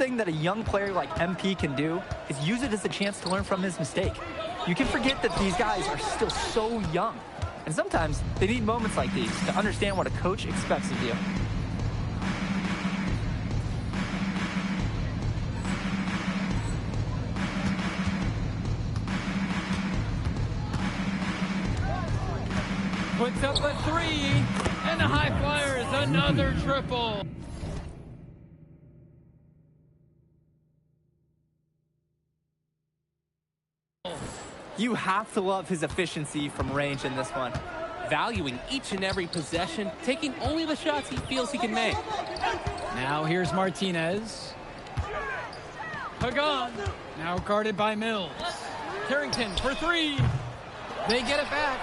thing that a young player like MP can do is use it as a chance to learn from his mistake. You can forget that these guys are still so young. And sometimes they need moments like these to understand what a coach expects of you. Puts up a three, and the high flyers another triple. You have to love his efficiency from range in this one. Valuing each and every possession, taking only the shots he feels he can make. Now here's Martinez. Pagan, now guarded by Mills. Carrington for three. They get it back.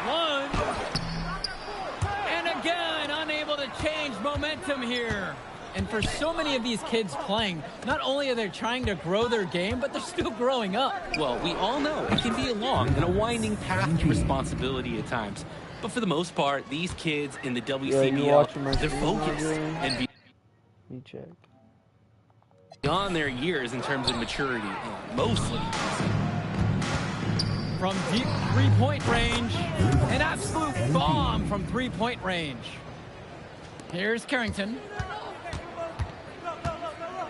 One. And again, unable to change momentum here. And for so many of these kids playing, not only are they trying to grow their game, but they're still growing up. Well, we all know it can be a long and a winding path to responsibility at times. But for the most part, these kids in the WCBL, they're focused and beyond their years in terms of maturity, mostly. From deep three-point range, an absolute bomb from three-point range. Here's Carrington.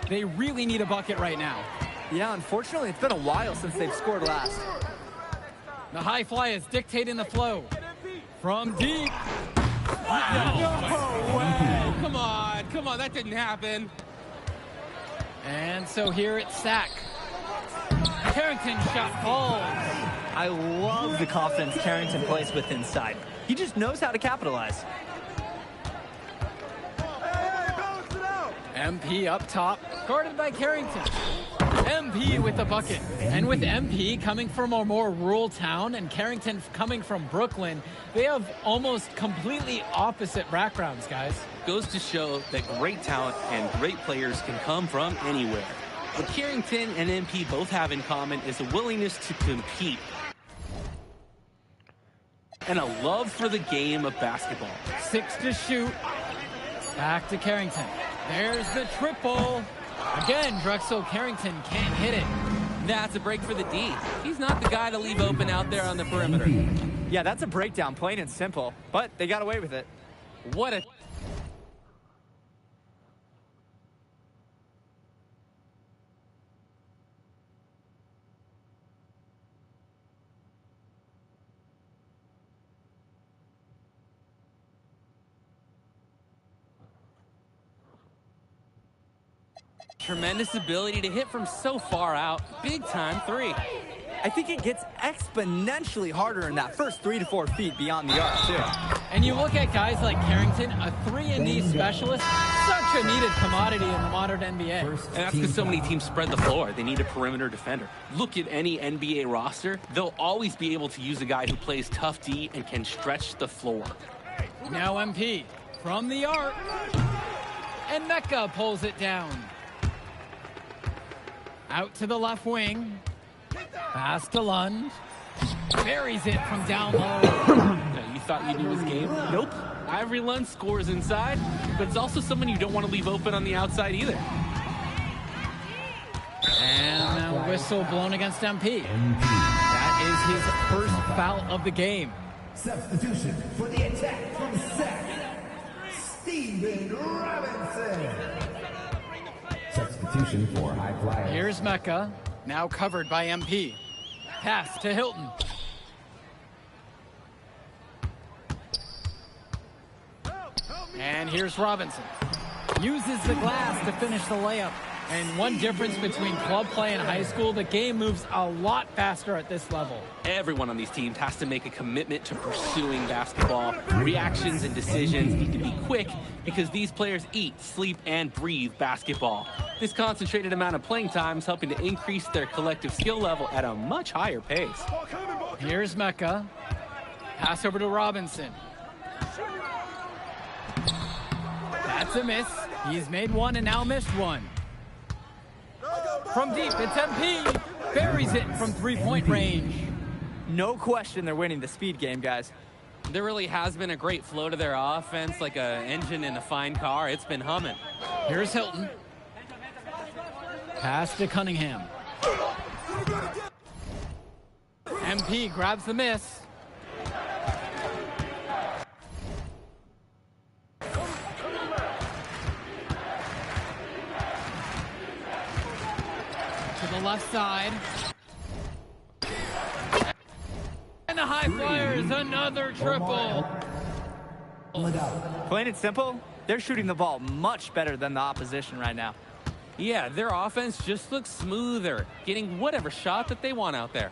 They really need a bucket right now. Yeah, unfortunately, it's been a while since they've scored last. The high fly is dictating the flow. From deep. No way. Come on, that didn't happen. And so here it's Sack. Carrington shot falls. I love the confidence Carrington plays with inside. He just knows how to capitalize. MP up top, guarded by Carrington. MP with the bucket. And with MP coming from a more rural town and Carrington coming from Brooklyn, they have almost completely opposite backgrounds, guys. Goes to show that great talent and great players can come from anywhere. What Carrington and MP both have in common is a willingness to compete and a love for the game of basketball. 6 to shoot. Back to Carrington. There's the triple. Again, Drexel Carrington can't hit it. That's a break for the D. He's not the guy to leave open out there on the perimeter. Yeah, that's a breakdown, plain and simple. But they got away with it. What a... Tremendous ability to hit from so far out. Big time three. I think it gets exponentially harder in that first 3 to 4 feet beyond the arc, too. And you look at guys like Carrington, a 3-and-D specialist, such a needed commodity in the modern NBA. And that's because so many teams spread the floor. They need a perimeter defender. Look at any NBA roster. They'll always be able to use a guy who plays tough D and can stretch the floor. Now MP from the arc. And Mecca pulls it down. Out to the left wing. Pass to Lund. Buries it from down low. You thought you knew his game? Nope. Ivory Lund scores inside, but it's also someone you don't want to leave open on the outside either. And a whistle blown against MP. That is his first foul of the game. Substitution for the attack from Sack, Steven Robinson. Substitution for high flyer. Here's Mecca, now covered by MP. Pass to Hilton. And here's Robinson. Uses the glass to finish the layup. And one difference between club play and high school, the game moves a lot faster at this level. Everyone on these teams has to make a commitment to pursuing basketball. Reactions and decisions need to be quick because these players eat, sleep, and breathe basketball. This concentrated amount of playing time is helping to increase their collective skill level at a much higher pace. Here's Mecca. Pass over to Robinson. That's a miss. He's made one and now missed one. From deep, it's MP. Buries it from three-point range. No question they're winning the speed game, guys. There really has been a great flow to their offense, like an engine in a fine car. It's been humming. Here's Hilton. Pass to Cunningham. MP grabs the miss. To the left side. And the high flyers, another triple. Plain and simple, they're shooting the ball much better than the opposition right now. Yeah, their offense just looks smoother, getting whatever shot that they want out there.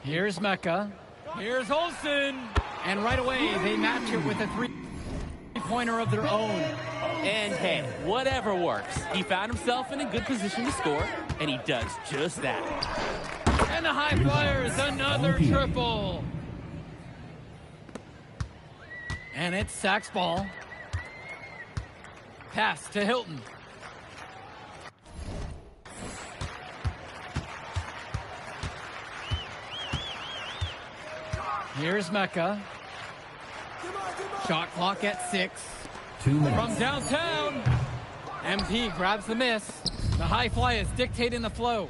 Here's Mecca. Here's Olsen. And right away, they match it with a three-pointer of their own. And hey, whatever works. He found himself in a good position to score, and he does just that. And the high flyers, another triple. And it's Sack's ball. Pass to Hilton. Here's Mecca. Shot clock at 6. 2 minutes. From downtown, MP grabs the miss. The high flyers dictating the flow.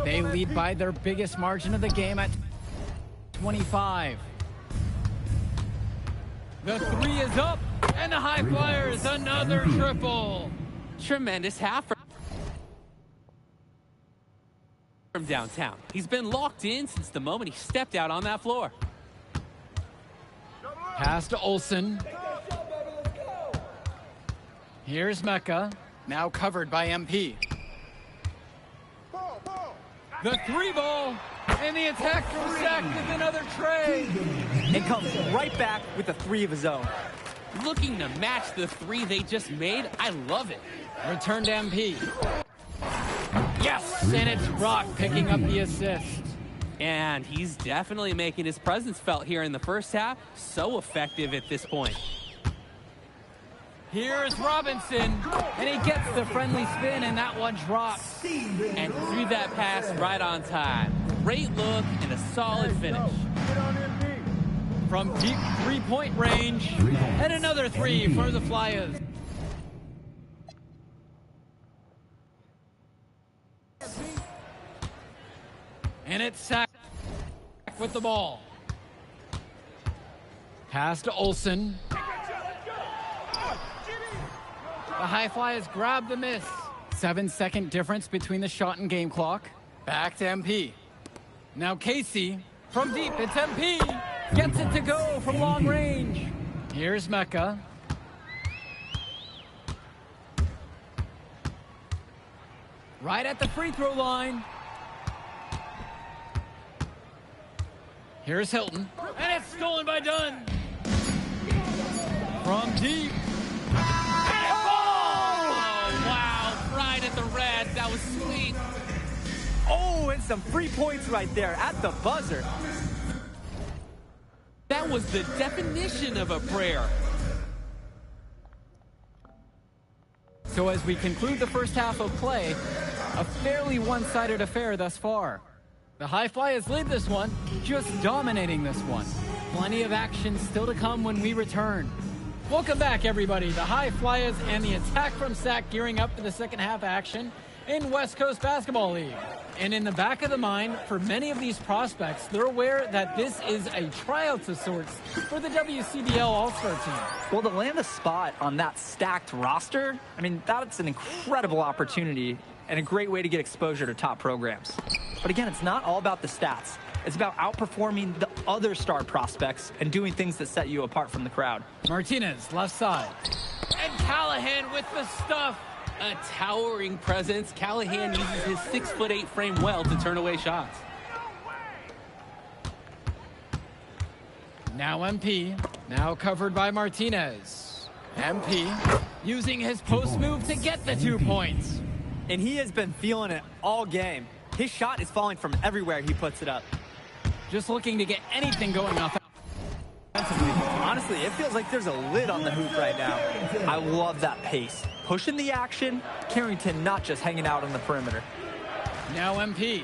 They lead by their biggest margin of the game at 25. The 3 is up, and the high flyers, another triple. Tremendous half from downtown. He's been locked in since the moment he stepped out on that floor. Pass to Olsen. Here's Mecca, now covered by MP. The 3 ball, and the attack from Sack with another tray. And comes right back with a 3 of his own. Looking to match the 3 they just made. I love it. Return to MP. Yes, and it's Brock picking up the assist. And he's definitely making his presence felt here in the first half. So effective at this point. Here's Robinson, and he gets the friendly spin, and that one drops. And threw that pass right on time. Great look and a solid finish. From deep three-point range, and another 3 for the Flyers. And it's Sack with the ball. Pass to Olsen. The high flyers grab the miss. 7-second difference between the shot and game clock. Back to MP. Now Casey from deep. It's MP. Gets it to go from long range. Here's Mecca. Right at the free throw line. Here's Hilton. And it's stolen by Dunn. From deep. Right at the red. That was sweet. Oh, and some free points right there at the buzzer. That was the definition of a prayer. So as we conclude the first half of play, a fairly one-sided affair thus far. The High Flyers lead this one, just dominating this one. Plenty of action still to come when we return. Welcome back, everybody. The High Flyers and the attack from Sack gearing up for the second half action in West Coast Basketball League. And in the back of the mind, for many of these prospects, they're aware that this is a tryout of sorts for the WCBL All-Star team. Well, to land a spot on that stacked roster, I mean, that's an incredible opportunity and a great way to get exposure to top programs. But again, it's not all about the stats. It's about outperforming the other star prospects and doing things that set you apart from the crowd. Martinez, left side. And Callahan with the stuff. A towering presence. Callahan uses his 6'8" frame well to turn away shots. Now MP, now covered by Martinez. MP using his post move to get the 2 points. And he has been feeling it all game. His shot is falling from everywhere he puts it up. Just looking to get anything going off. Honestly, it feels like there's a lid on the hoop right now. I love that pace. Pushing the action, Carrington not just hanging out on the perimeter. Now MP.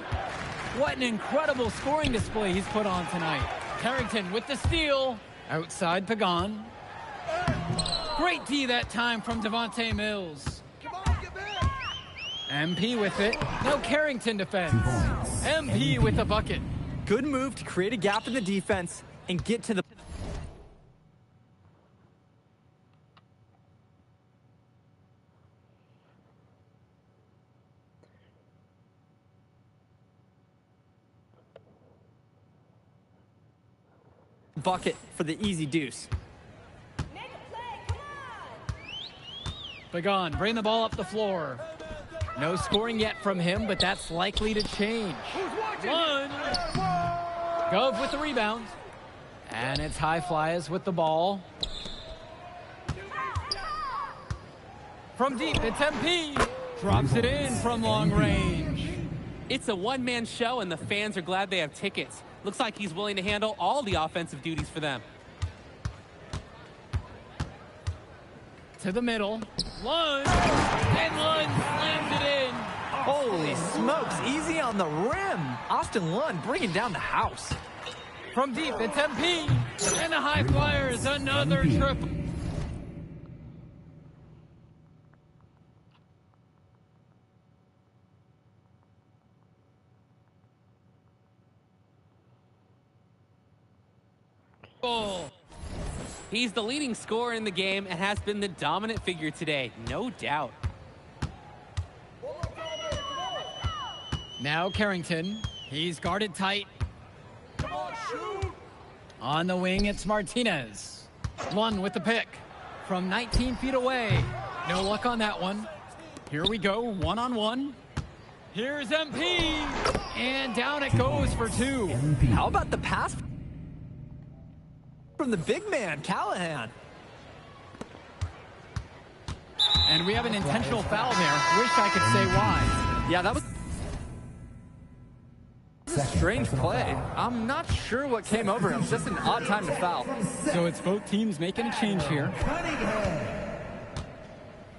What an incredible scoring display he's put on tonight. Carrington with the steal. Outside Pagan. Great D that time from Devontae Mills. MP with it. No, Carrington defense. MP with the bucket. Good move to create a gap in the defense and get to the... bucket for the easy deuce. Pagan, bring the ball up the floor. No scoring yet from him, but that's likely to change. One. Gove with the rebound. And it's High Flyers with the ball. From deep, it's MP. Drops it in from long range. It's a one-man show, and the fans are glad they have tickets. Looks like he's willing to handle all the offensive duties for them. To the middle. Lund. And Lund slams it in. Holy smokes, easy on the rim. Austin Lund bringing down the house. From deep, it's MP. And the High Flyers, another triple. He's the leading scorer in the game and has been the dominant figure today, no doubt. Now Carrington. He's guarded tight. On the wing, it's Martinez. Lund with the pick. From 19 feet away. No luck on that one. Here we go, one-on-one. Here's MP. And down it goes for two. How about the pass from the big man, Callahan? And we have an intentional foul there. Wish I could say why. Yeah, that was a strange play. I'm not sure what came over him. Just an odd time to foul. So it's both teams making a change here.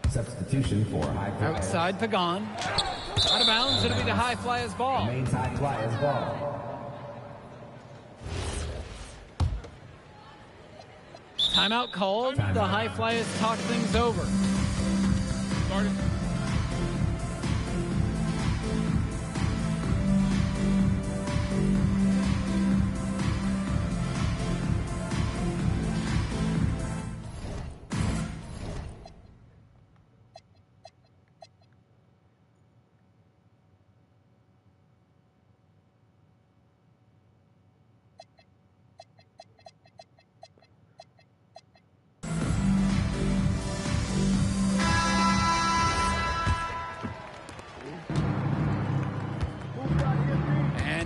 Substitution for High Flyers. Outside Pagan. Out of bounds, it'll be the High Flyers ball. Remains High Flyers ball. Timeout called. The High Flyers talk things over.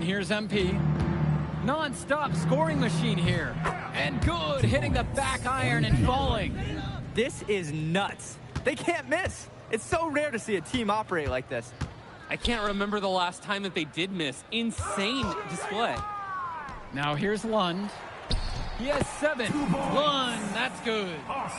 Here's MP. Non-stop scoring machine here. And good, hitting the back iron and falling. This is nuts. They can't miss. It's so rare to see a team operate like this. I can't remember the last time that they did miss. Insane display. Now here's Lund. He has 7. Lund, that's good.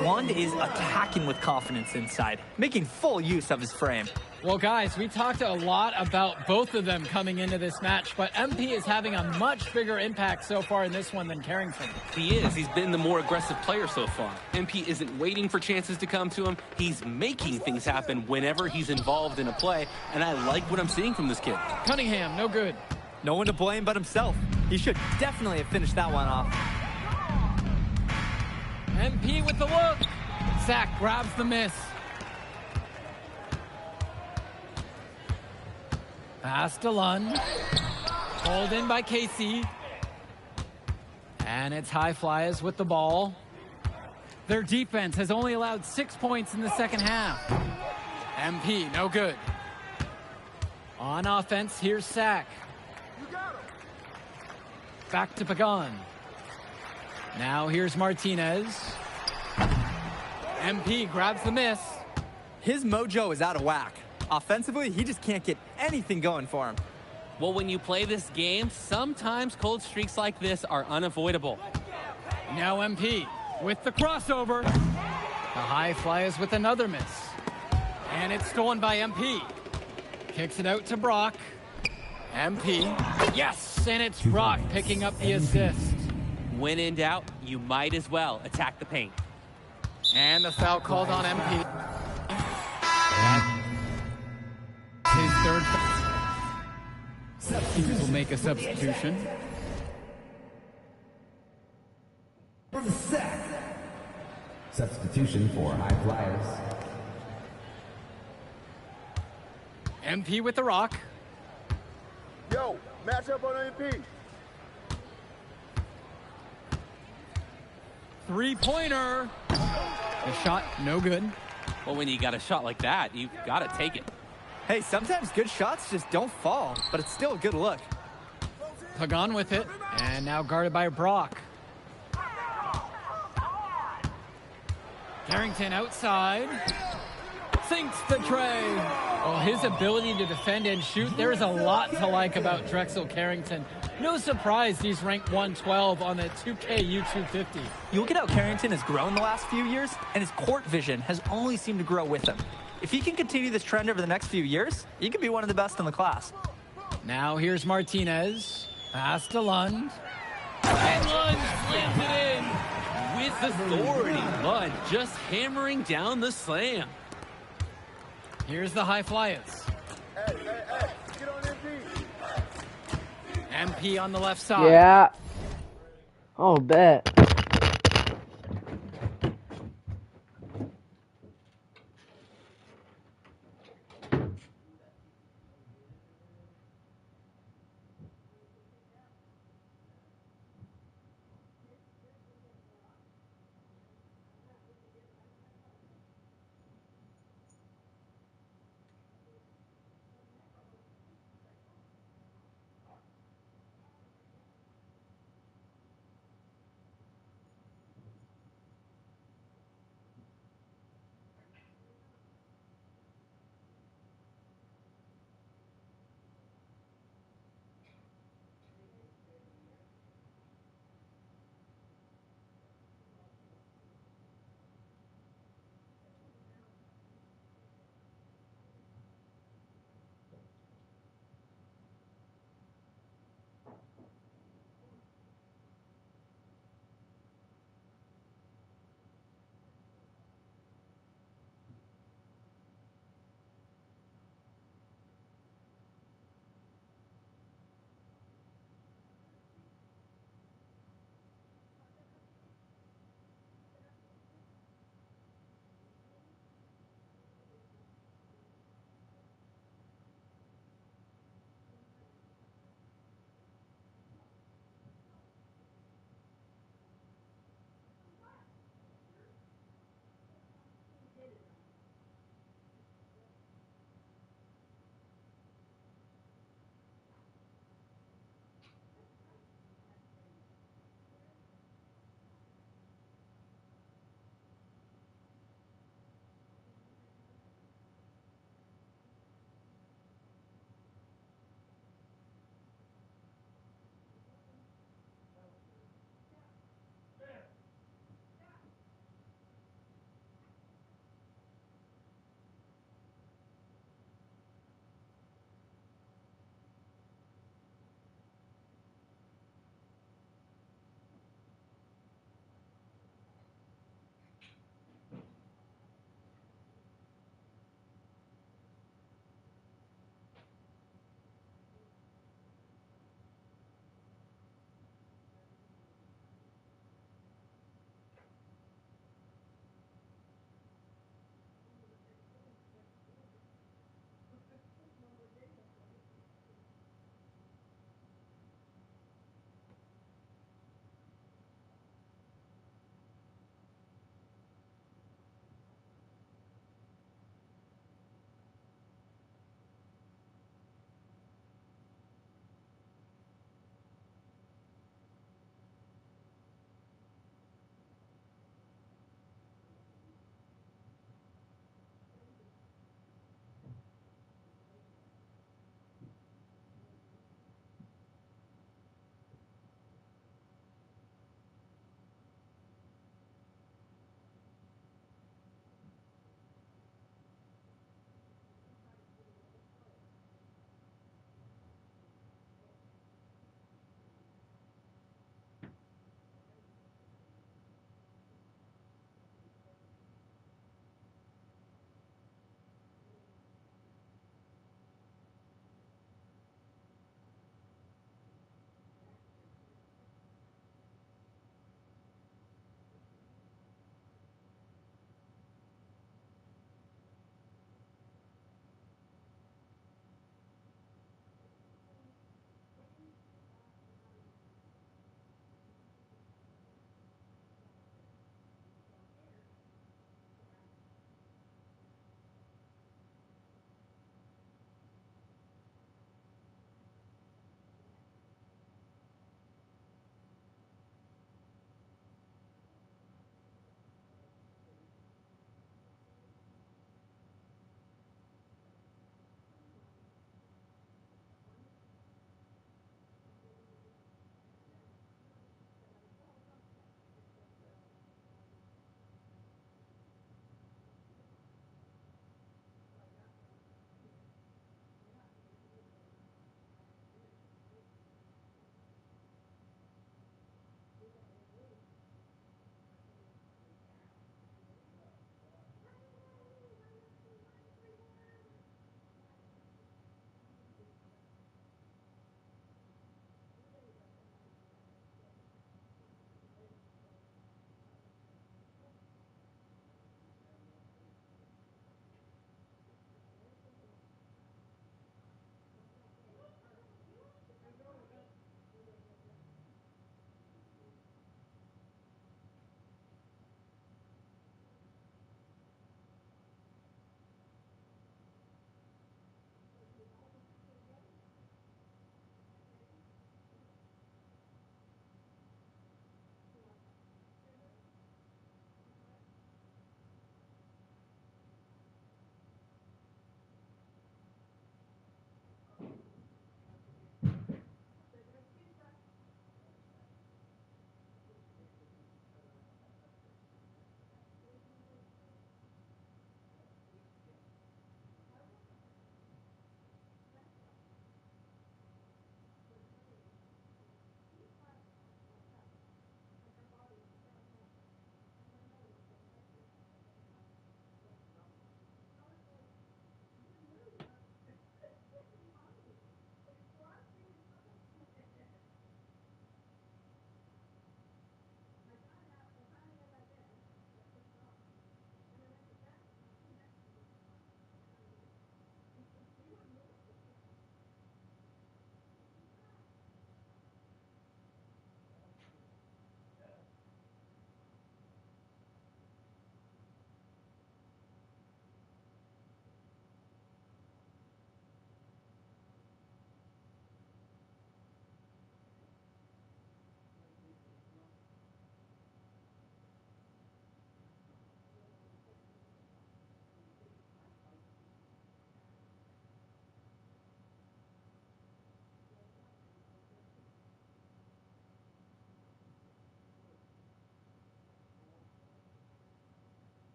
Lund is attacking with confidence inside, making full use of his frame. Well, guys, we talked a lot about both of them coming into this match, but MP is having a much bigger impact so far in this one than Carrington. He is. He's been the more aggressive player so far. MP isn't waiting for chances to come to him. He's making things happen whenever he's involved in a play, and I like what I'm seeing from this kid. Cunningham, no good. No one to blame but himself. He should definitely have finished that one off. MP with the look. Zach grabs the miss. Pass to Lund. Pulled in by Casey. And it's High Flyers with the ball. Their defense has only allowed 6 points in the second half. MP, no good. On offense, here's Sack. Back to Pagan. Now here's Martinez. MP grabs the miss. His mojo is out of whack. Offensively, he just can't get anything going for him. Well, when you play this game, sometimes cold streaks like this are unavoidable. Now MP with the crossover. The High Flyers with another miss. And it's stolen by MP. Kicks it out to Brock. MP. Yes! And it's Brock picking up the assist. When in doubt, you might as well attack the paint. And the foul called on MP. teams will make a substitution. Substitution for high flyers. MP with the rock. Yo, match up on MP. Three-pointer. The shot, no good. Well, when you got a shot like that, you've got to take it. Hey, sometimes good shots just don't fall, but it's still a good look. Pagan with it, and now guarded by Brock. Carrington outside. Sinks the tray. Well, his ability to defend and shoot, there is a lot to like about Drexel Carrington. No surprise he's ranked 112 on the 2K YouTube 50. You look at how Carrington has grown the last few years, and his court vision has only seemed to grow with him. If he can continue this trend over the next few years, he could be one of the best in the class. Now here's Martinez. Pass to Lund. And Lund slams it in. With authority, Lund just hammering down the slam. Here's the high flyers. Hey, get on MP. MP on the left side. Yeah. Oh, bet.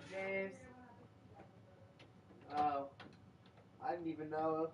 James. Oh, I didn't even know.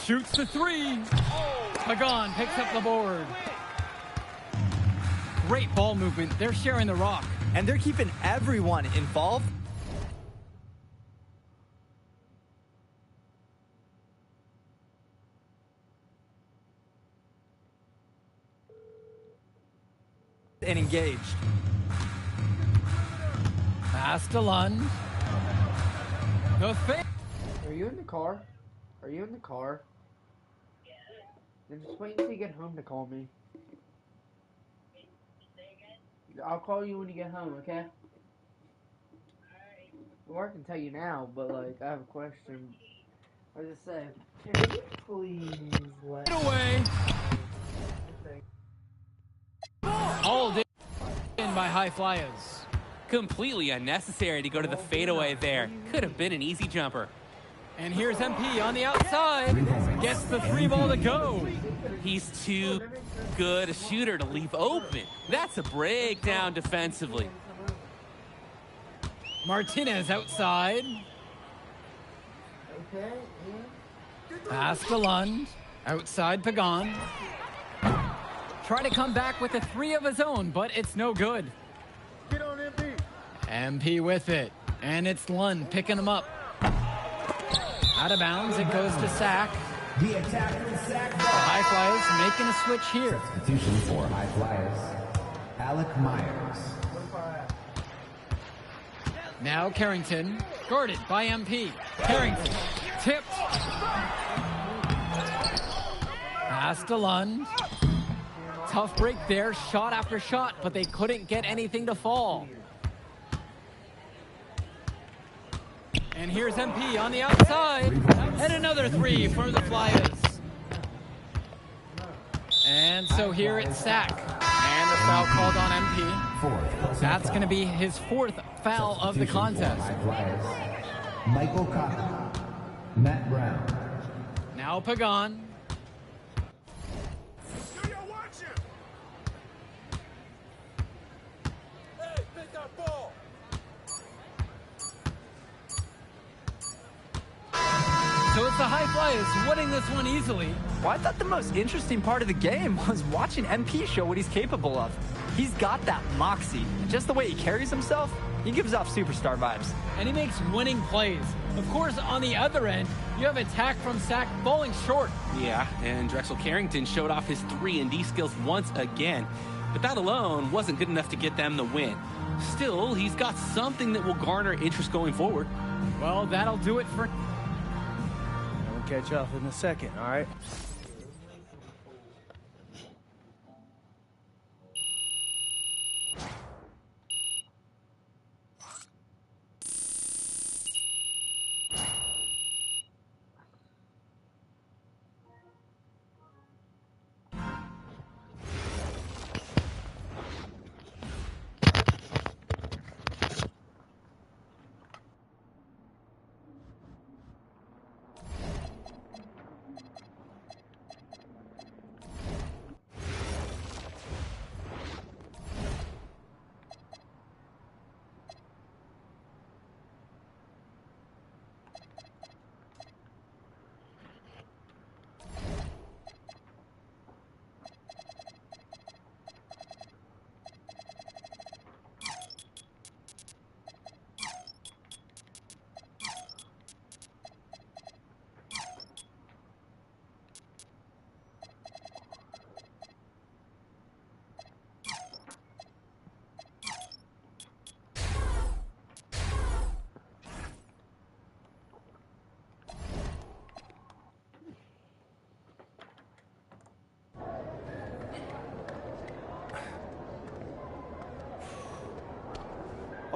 Shoots the three. Pagan picks up the board. Great ball movement. They're sharing the rock. And they're keeping everyone involved. And engaged. Pass to Lund. The fake. Are you in the car? Are you in the car? Then just wait until you get home to call me. I'll call you when you get home, okay? Or I can tell you now, but like, I have a question. I just say, can you please let Away. Hauled in by High Flyers. Completely unnecessary to go to the fadeaway there. Could have been an easy jumper. And here's MP on the outside. Gets the three ball to go. He's too good a shooter to leave open. That's a breakdown defensively. Martinez outside. Okay, Pass to Lund. Outside Pagan. Try to come back with a three of his own, but it's no good. Get on MP. MP with it. And it's Lund picking him up. Out of bounds, it goes to Sack. The attack from Sack. High Flyers making a switch here. Substitution for High Flyers. Alec Myers. Now Carrington, guarded by MP. Carrington, tipped. Pass to Lund. Tough break there, shot after shot, but they couldn't get anything to fall. And here's MP on the outside. And another three for the Flyers. And so here it's Sack. And the foul called on MP. Fourth. That's going to be his fourth foul of the contest. High Flyers. Michael Cotton. Matt Brown. Now Pagan. So it's the High Flyers winning this one easily. Well, I thought the most interesting part of the game was watching MP show what he's capable of. He's got that moxie. And just the way he carries himself, he gives off superstar vibes. And he makes winning plays. Of course, on the other end, you have attack from Sack falling short. Yeah, and Drexel Carrington showed off his 3-and-D skills once again. But that alone wasn't good enough to get them the win. Still, he's got something that will garner interest going forward. Well, that'll do it for... We'll catch up in a second, all right?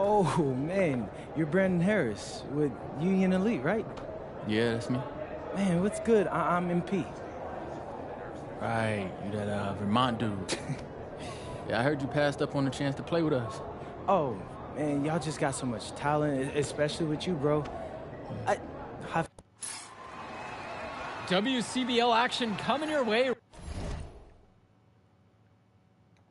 Oh, man, you're Brandon Harris with Union Elite, right? Yeah, that's me. Man, what's good? I'm MP. Right, you that Vermont dude. Yeah, I heard you passed up on the chance to play with us. Oh, man, y'all just got so much talent, especially with you, bro. WCBL action coming your way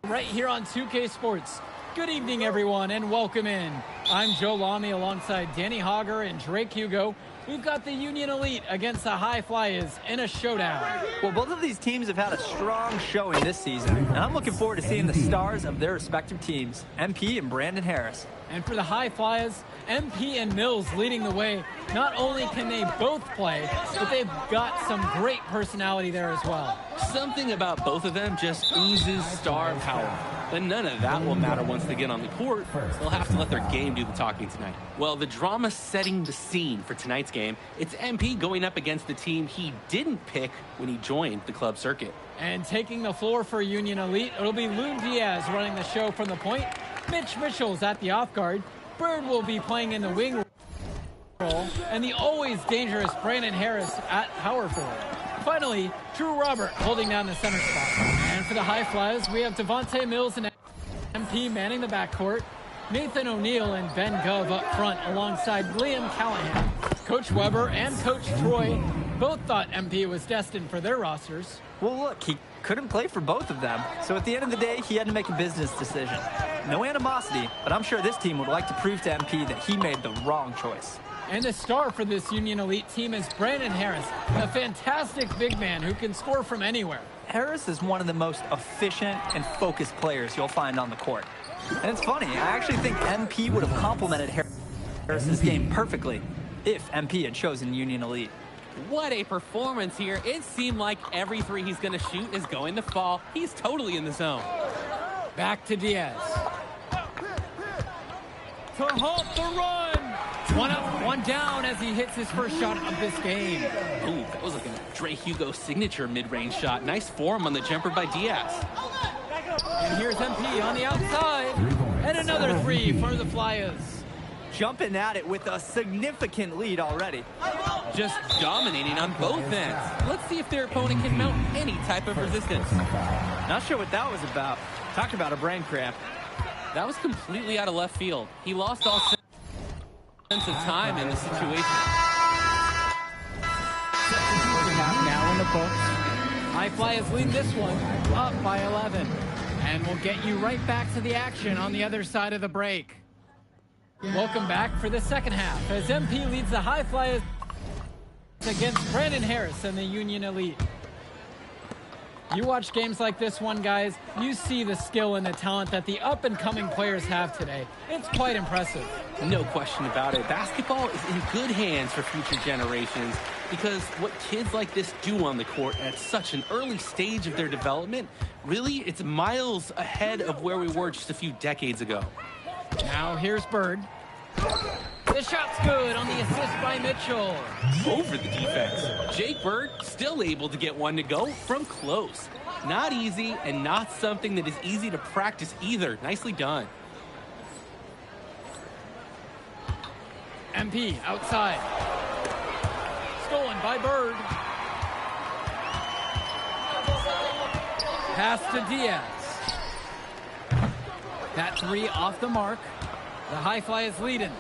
right here on 2K Sports. Good evening, everyone, and welcome in. I'm Joe Lamy alongside Danny Hogger and Drake Hugo. We've got the Union Elite against the High Flyers in a showdown. Well, both of these teams have had a strong showing this season, and I'm looking forward to seeing the stars of their respective teams, MP and Brandon Harris. And for the High Flyers, MP and Mills leading the way. Not only can they both play, but they've got some great personality there as well. Something about both of them just oozes star power. But none of that will matter once they get on the court. They'll have to let their game do the talking tonight. Well, the drama setting the scene for tonight's game, it's MP going up against the team he didn't pick when he joined the club circuit. And taking the floor for Union Elite, it'll be Loon Diaz running the show from the point. Mitch Mitchell's at the off guard. Bird will be playing in the wing role. And the always dangerous Brandon Harris at power forward. Finally, Drew Robert holding down the center spot. And for the High Flyers, we have Devontae Mills and MP manning the backcourt. Nathan O'Neill and Ben Gove up front alongside Liam Callahan. Coach Weber and Coach Troy both thought MP was destined for their rosters. Well, look, he couldn't play for both of them, so at the end of the day, he had to make a business decision. No animosity, but I'm sure this team would like to prove to MP that he made the wrong choice. And the star for this Union Elite team is Brandon Harris, a fantastic big man who can score from anywhere. Harris is one of the most efficient and focused players you'll find on the court. And it's funny, I actually think MP would have complemented Harris's game perfectly if MP had chosen Union Elite. What a performance here. It seemed like every three he's going to shoot is going to fall. He's totally in the zone. Back to Diaz. To halt the run. One up, one down as he hits his first shot of this game. Ooh, that was like a Drake Hugo signature mid-range shot. Nice form on the jumper by Diaz. And here's MP on the outside. And another three for the Flyers. Jumping at it with a significant lead already. Just dominating on both ends. Let's see if their opponent can mount any type of resistance. Not sure what that was about. Talk about a brain cramp. That was completely out of left field. He lost all sense of time in the situation. Now in the books. High Flyers lead this one up by 11. And we'll get you right back to the action on the other side of the break. Welcome back for the second half as MP leads the High Flyers against Brandon Harris and the Union Elite. You watch games like this one, guys, you see the skill and the talent that the up-and-coming players have today. It's quite impressive. No question about it. Basketball is in good hands for future generations because what kids like this do on the court at such an early stage of their development, really, it's miles ahead of where we were just a few decades ago. Now here's Bird. The shot's good on the assist by Mitchell. Over the defense. Jake Bird still able to get one to go from close. Not easy and not something that is easy to practice either. Nicely done. MP outside. Stolen by Bird. Pass to Diaz. That three off the mark. The High Flyers leading.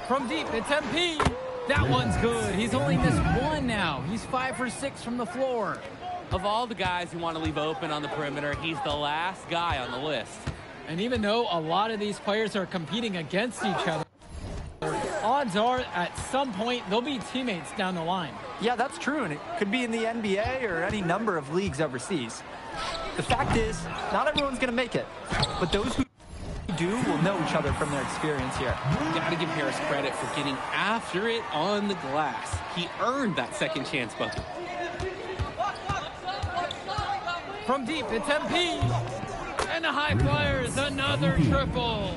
From deep, it's MP. That one's good. He's only missed one now. He's 5 for 6 from the floor. Of all the guys who want to leave open on the perimeter, he's the last guy on the list. And even though a lot of these players are competing against each other, odds are at some point they'll be teammates down the line. Yeah, that's true, and it could be in the NBA or any number of leagues overseas. The fact is, not everyone's going to make it, but those who do will know each other from their experience here. Got to give Harris credit for getting after it on the glass. He earned that second chance bucket. From deep, it's MP. And the High Flyers, another triple.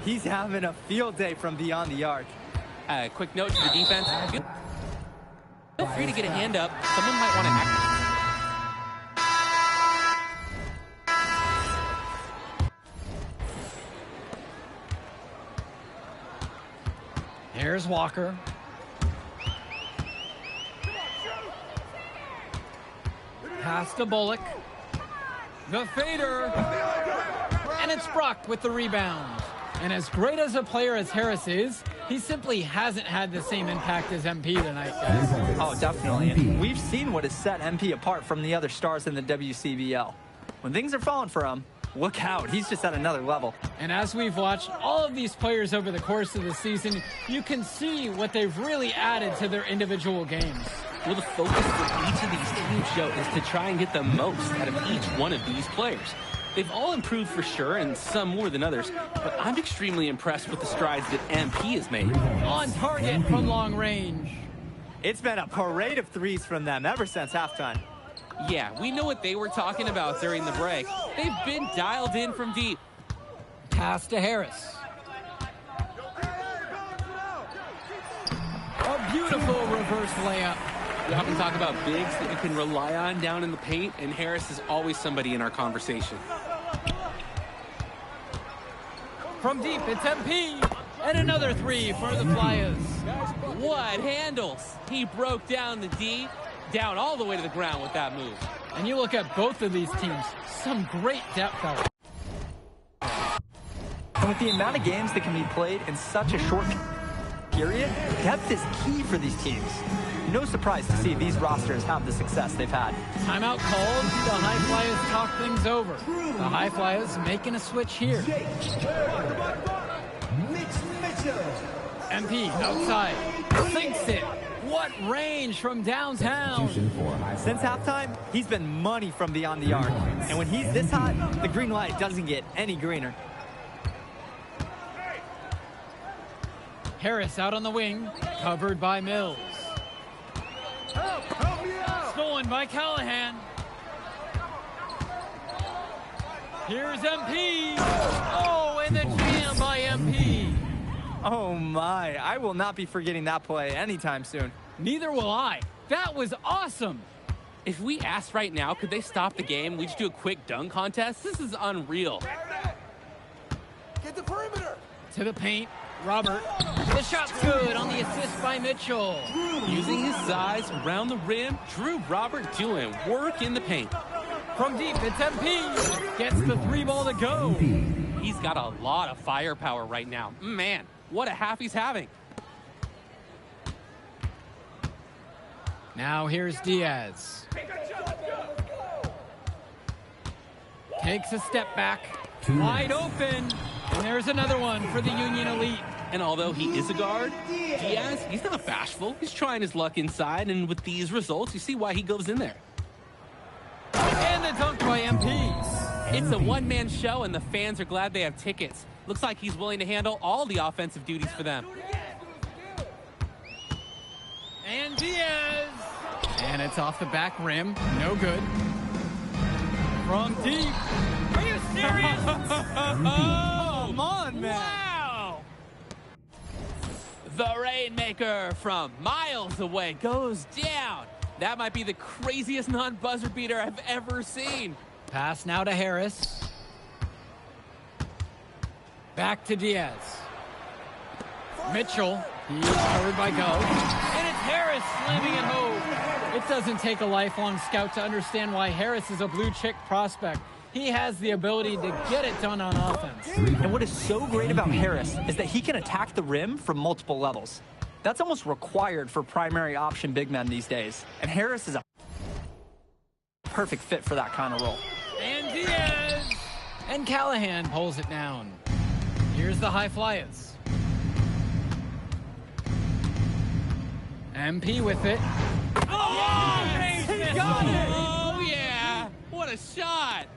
He's having a field day from beyond the arc. Quick note to the defense. Feel free to get a hand up. Someone might want to act. Here's Walker. Pass to Bullock. The fader. And it's Brock with the rebound. And as great as a player as Harris is, he simply hasn't had the same impact as MP tonight, guys. Oh, definitely. And we've seen what has set MP apart from the other stars in the WCBL. When things are falling for him, look out. He's just at another level. And as we've watched all of these players over the course of the season, you can see what they've really added to their individual games. Well, the focus for each of these teams, Joe, is to try and get the most out of each one of these players. They've all improved for sure, and some more than others, but I'm extremely impressed with the strides that MP has made. On target from long range. It's been a parade of threes from them ever since halftime. Yeah, we know what they were talking about during the break. They've been dialed in from deep. Pass to Harris. A beautiful reverse layup. We often talk about bigs that you can rely on down in the paint, and Harris is always somebody in our conversation. From deep, it's MP. And another three for the Flyers. What handles? He broke down the D, down all the way to the ground with that move. And you look at both of these teams, some great depth out. And with the amount of games that can be played in such a short period, depth is key for these teams. No surprise to see these rosters have the success they've had. Timeout called. The High Flyers talk things over. The High Flyers making a switch here. MP outside. Sinks it. What range from downtown. Since halftime, he's been money from beyond the arc. And when he's this hot, the green light doesn't get any greener. Harris out on the wing. Covered by Mills. Stolen by Callahan. Here's MP. Oh, and the jam by MP. Oh my, I will not be forgetting that play anytime soon. Neither will I. That was awesome. If we asked right now, could they stop the game? We just do a quick dunk contest? This is unreal. Get the perimeter. To the paint. Robert. The shot's good on the assist by Mitchell. Using his size around the rim, Drew Robert doing work in the paint. From deep, it's MP. Gets the three ball to go. He's got a lot of firepower right now. Man, what a half he's having. Now here's Diaz. Takes a step back. Wide open. And there's another one for the Union Elite. And although he is a guard, Diaz, he's not bashful. He's trying his luck inside, and with these results, you see why he goes in there. And the dunk by MP. It's a one-man show, and the fans are glad they have tickets. Looks like he's willing to handle all the offensive duties for them. And Diaz. And it's off the back rim. No good. From deep. Are you serious? Come on, man. Wow! The Rainmaker from miles away goes down. That might be the craziest non-buzzer beater I've ever seen. Pass now to Harris. Back to Diaz. Mitchell. He's covered by Go. And it's Harris slamming it home. It doesn't take a lifelong scout to understand why Harris is a blue-chip prospect. He has the ability to get it done on offense. And what is so great about Harris is that he can attack the rim from multiple levels. That's almost required for primary option big men these days. And Harris is a perfect fit for that kind of role. And Diaz. And Callahan pulls it down. Here's the High Flyers. MP with it. Oh, yes! He got it! Oh, yeah. What a shot.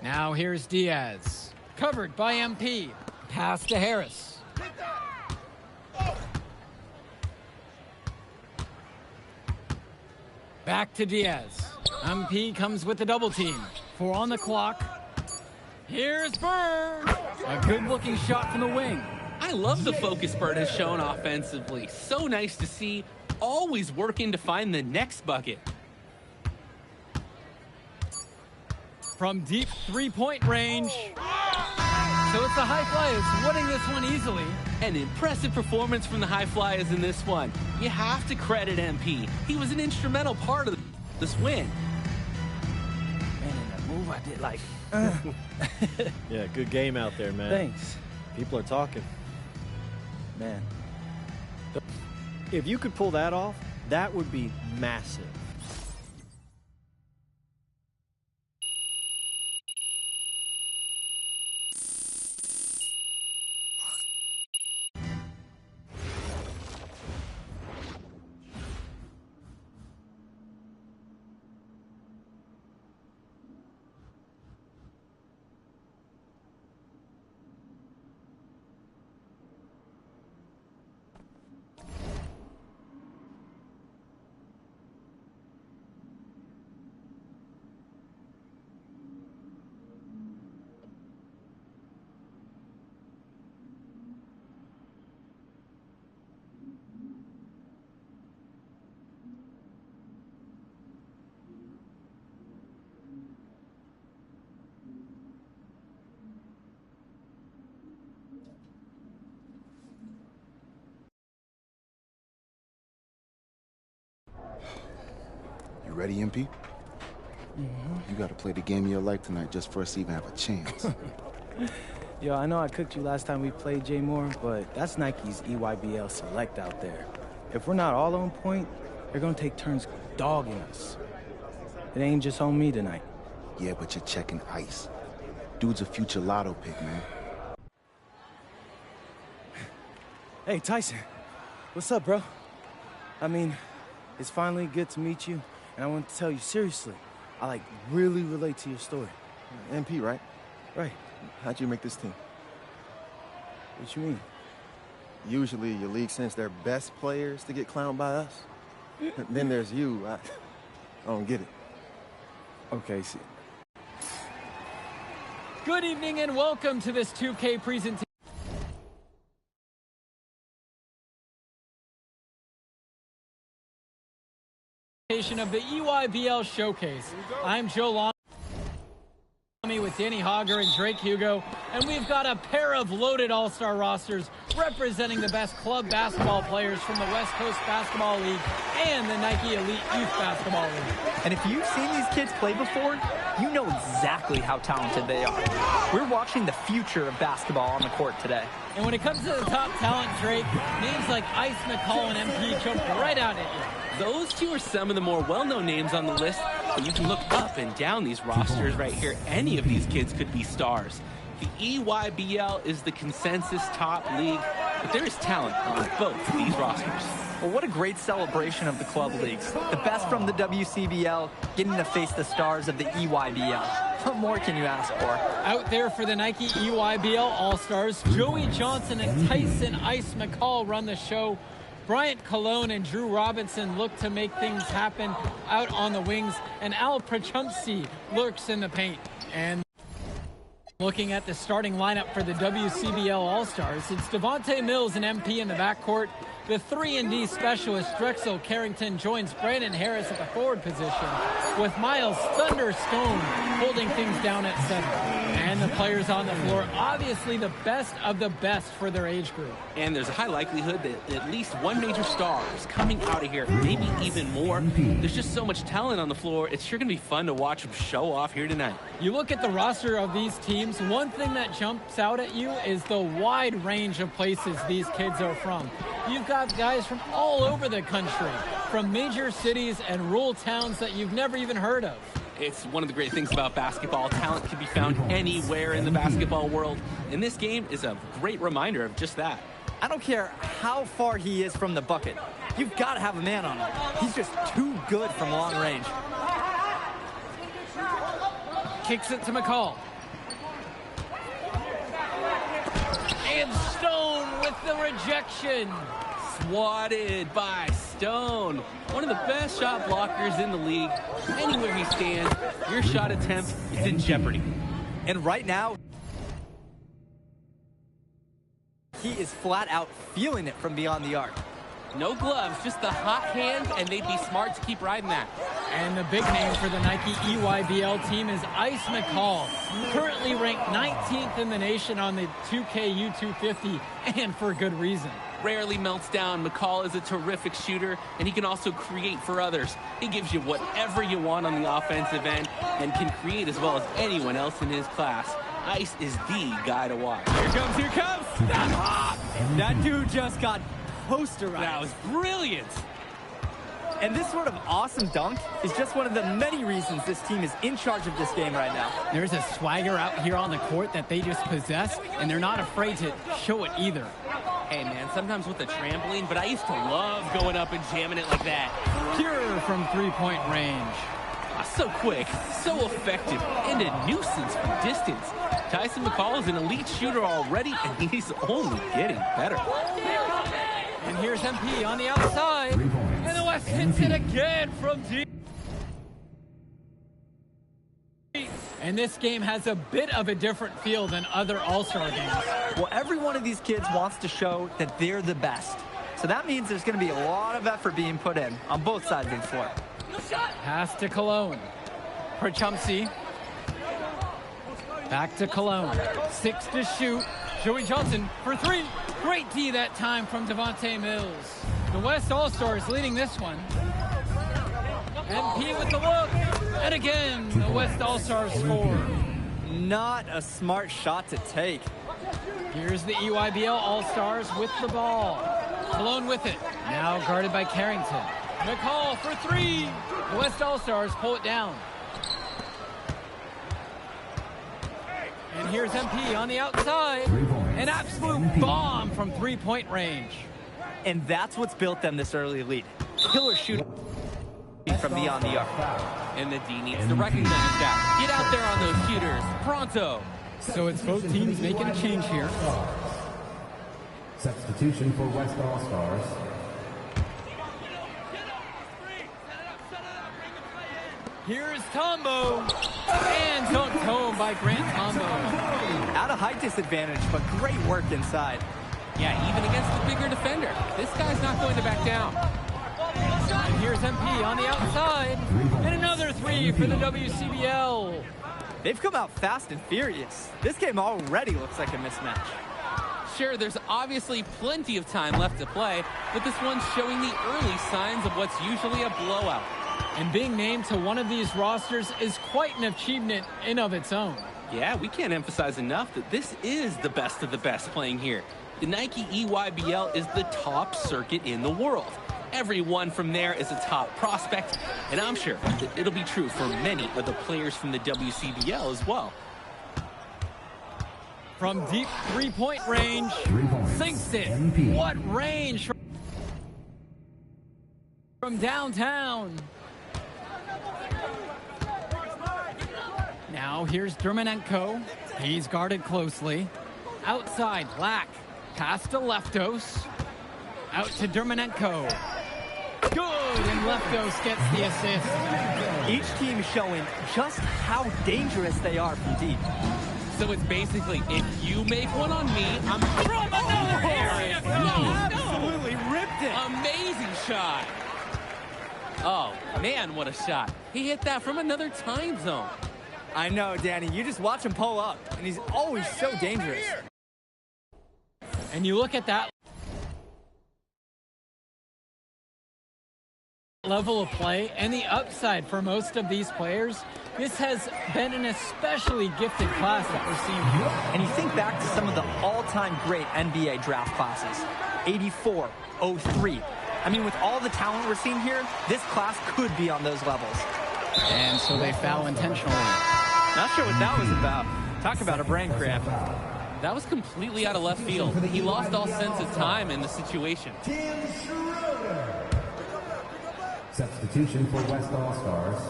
Now here's Diaz. Covered by MP. Pass to Harris. Back to Diaz. MP comes with the double team. 4 on the clock. Here's Bird. A good-looking shot from the wing. I love the focus Bird has shown offensively. So nice to see. Always working to find the next bucket. From deep three-point range. So it's the High Flyers winning this one easily. An impressive performance from the High Flyers in this one. You have to credit MP. He was an instrumental part of this win. Man, in that move I did, like, Yeah, good game out there, man. Thanks. People are talking. Man. If you could pull that off, that would be massive. You ready, MP? You gotta play the game of your life tonight just for us to even have a chance. Yo, I know I cooked you last time we played Jay Moore, but that's Nike's EYBL Select out there. If we're not all on point, they're gonna take turns dogging us. It ain't just on me tonight. Yeah, but you're checking ice. Dude's a future lotto pick, man. Hey, Tyson. What's up, bro? I mean, it's finally good to meet you, and I want to tell you seriously, I, like, really relate to your story. MP, right? Right. How'd you make this team? What you mean? Usually your league sends their best players to get clowned by us. Then there's you. I don't get it. Okay, see. Good evening and welcome to this 2K presentation of the EYBL Showcase. I'm Joe Long with Danny Hogger and Drake Hugo, and we've got a pair of loaded all-star rosters representing the best club basketball players from the West Coast Basketball League and the Nike Elite Youth Basketball League. And if you've seen these kids play before, you know exactly how talented they are. We're watching the future of basketball on the court today. And when it comes to the top talent, Drake, names like Ice McCall and MP jump right out at you. Those two are some of the more well-known names on the list, but you can look up and down these rosters right here. Any of these kids could be stars. The EYBL is the consensus top league, but there is talent on both of these rosters. Well, what a great celebration of the club leagues. The best from the WCBL getting to face the stars of the EYBL. What more can you ask for? Out there for the Nike EYBL All-Stars, Joey Johnson and Tyson Ice McCall run the show. Bryant Cologne and Drew Robinson look to make things happen out on the wings, and Al Prachumsky lurks in the paint. And looking at the starting lineup for the WCBL All-Stars, it's Devontae Mills and MP in the backcourt. The 3-and-D specialist Drexel Carrington joins Brandon Harris at the forward position, with Miles Thunderstone holding things down at center. And the players on the floor, obviously the best of the best for their age group. And there's a high likelihood that at least one major star is coming out of here, maybe even more. There's just so much talent on the floor. It's sure going to be fun to watch them show off here tonight. You look at the roster of these teams, one thing that jumps out at you is the wide range of places these kids are from. You've got guys from all over the country, from major cities and rural towns that you've never even heard of. It's one of the great things about basketball. Talent can be found anywhere in the basketball world, and this game is a great reminder of just that. I don't care how far he is from the bucket. You've got to have a man on him. He's just too good from long range. Kicks it to McCall. And Stone with the rejection. Swatted by Stone. One of the best shot blockers in the league. Anywhere he stands, your shot attempt is in jeopardy. And right now, he is flat out feeling it from beyond the arc. No gloves, just the hot hand, and they'd be smart to keep riding that. And the big name for the Nike EYBL team is Ice McCall, currently ranked 19th in the nation on the 2K U250, and for good reason. Rarely melts down. McCall is a terrific shooter, and he can also create for others. He gives you whatever you want on the offensive end and can create as well as anyone else in his class. Ice is the guy to watch. Here comes! That dude just got posterized. That was brilliant. And this sort of awesome dunk is just one of the many reasons this team is in charge of this game right now. There's a swagger out here on the court that they just possess, and they're not afraid to show it either. Hey, man, sometimes with the trampoline, but I used to love going up and jamming it like that. Pure from three-point range. So quick, so effective, and a nuisance from distance. Tyson McCall is an elite shooter already, and he's only getting better. And here's MP on the outside. And the West hits it again from deep. And this game has a bit of a different feel than other All-Star games. Well, every one of these kids wants to show that they're the best. So that means there's going to be a lot of effort being put in on both sides of the floor. Pass to Cologne. For Chumsey. Back to Cologne. 6 to shoot. Joey Johnson for 3. Great D that time from Devontae Mills. The West All-Stars leading this one. MP with the look. And again, the West All-Stars score. Not a smart shot to take. Here's the EYBL All-Stars with the ball. Cologne with it. Now guarded by Carrington. McCall for 3. The West All-Stars pull it down. And here's MP on the outside. An absolute bomb from three-point range. And that's what's built them this early lead. Killer shooting from beyond the arc. And the D needs to recognize that. Get out there on those shooters. Pronto. So it's both teams making a change here. Substitution for West All-Stars. Here's Tombo. And dunked home by Grant Tombo. At a height disadvantage, but great work inside. Yeah, even against the bigger defender. This guy's not going to back down. And here's MP on the outside. And another 3 for the WCBL. They've come out fast and furious. This game already looks like a mismatch. Sure, there's obviously plenty of time left to play, but this one's showing the early signs of what's usually a blowout. And being named to one of these rosters is quite an achievement in of its own. Yeah, we can't emphasize enough that this is the best of the best playing here. The Nike EYBL is the top circuit in the world. Everyone from there is a top prospect, and I'm sure that it'll be true for many of the players from the WCBL as well. From deep three-point range, sinks it. What range from downtown. Now here's Dermanenko. He's guarded closely. Outside, Black. Pass to Leftos. Out to Dermanenko. Good, and Leftos gets the assist. Each team showing just how dangerous they are from deep. So it's basically, if you make one on me, I'm from another area. Absolutely ripped it. Amazing shot. Oh, man, what a shot. He hit that from another time zone. I know, Danny. You just watch him pull up, and he's always so dangerous. And you look at that level of play and the upside for most of these players. This has been an especially gifted class that we're seeing here. And you think back to some of the all-time great NBA draft classes. 84, 03. I mean, with all the talent we're seeing here, this class could be on those levels. And so they foul intentionally. Not sure what that was about. Talk about a brain cramp. That was completely out of left field. He lost all sense of time in the situation. Substitution for West All-Stars.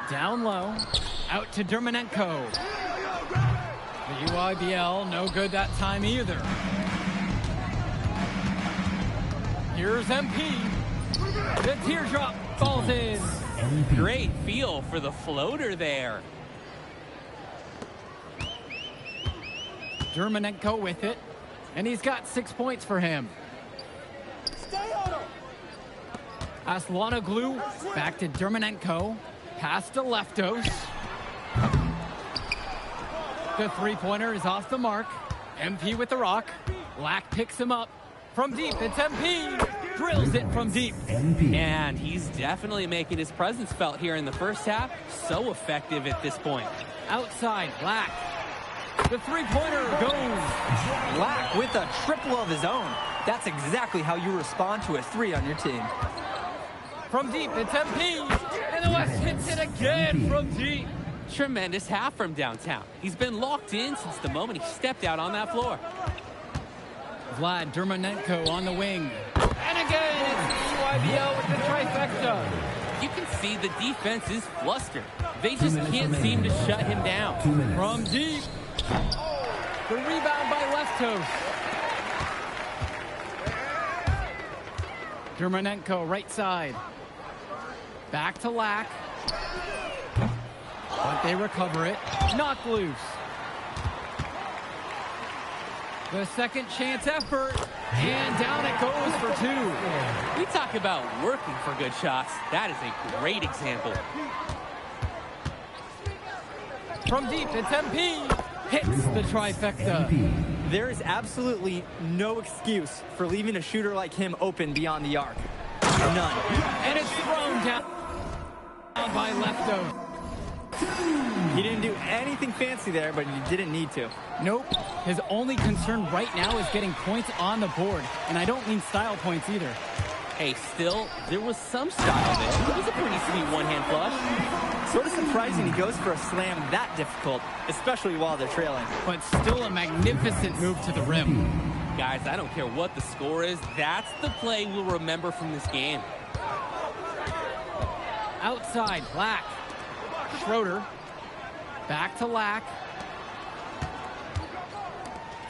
Down low. Out to Dermanenko. The EYBL, no good that time either. Here's MP. The teardrop falls in. Great feel for the floater there. Dermanenko with it. And he's got 6 points for him. Aslanoglu back to Dermanenko. Pass to Leftos. The three-pointer is off the mark. MP with the rock. Lack picks him up. From deep, it's MP. Drills it from deep. And he's definitely making his presence felt here in the first half. So effective at this point. Outside, Lack. The three-pointer goes. Lack with a triple of his own. That's exactly how you respond to a three on your team. From deep, it's MP. And the West hits it again from deep. Tremendous half from downtown. He's been locked in since the moment he stepped out on that floor. Vlad Dermanenko on the wing. And again, it's the EYBL with the trifecta. You can see the defense is flustered. They just can't seem to shut him down. From deep. The rebound by Leftos. Dermanenko right side. Back to Lack. But they recover it. Knocked loose. The second chance effort. And down it goes for two. We talk about working for good shots. That is a great example. From deep, it's MP. Hits the trifecta. There is absolutely no excuse for leaving a shooter like him open beyond the arc. None. And it's thrown down by Leftos. He didn't do anything fancy there, but he didn't need to. Nope. His only concern right now is getting points on the board. And I don't mean style points either. Hey, still, there was some style there. It was a pretty sweet one-hand flush. Sort of surprising he goes for a slam that difficult, especially while they're trailing. But still a magnificent move to the rim. Guys, I don't care what the score is. That's the play we'll remember from this game. Outside, Lack. Schroeder. Back to Lack.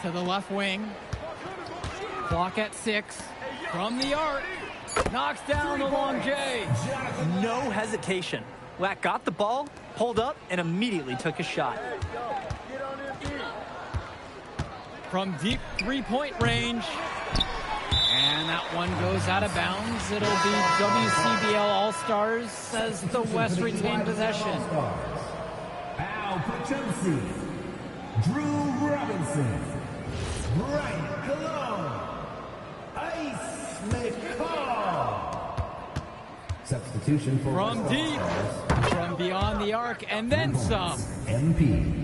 To the left wing. Clock at 6. From the arc. Knocks down the long J. No hesitation. Lack got the ball, pulled up, and immediately took a shot. From deep three-point range. And that one goes out of bounds. It'll be WCBL All-Stars as the West retain possession. Al Pachumsi, Drew Robinson, Brian Cologne, Ice McCall. Substitution for from deep, from beyond the arc, and then some. MP.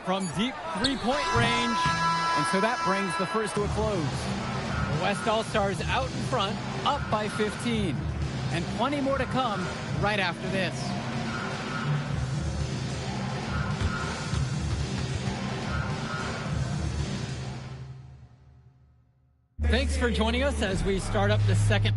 From deep three-point range. And so that brings the first to a close. The West All-Stars out in front, up by 15. And plenty more to come right after this. Thanks for joining us as we start up the second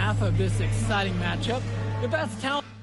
half of this exciting matchup. The best talent.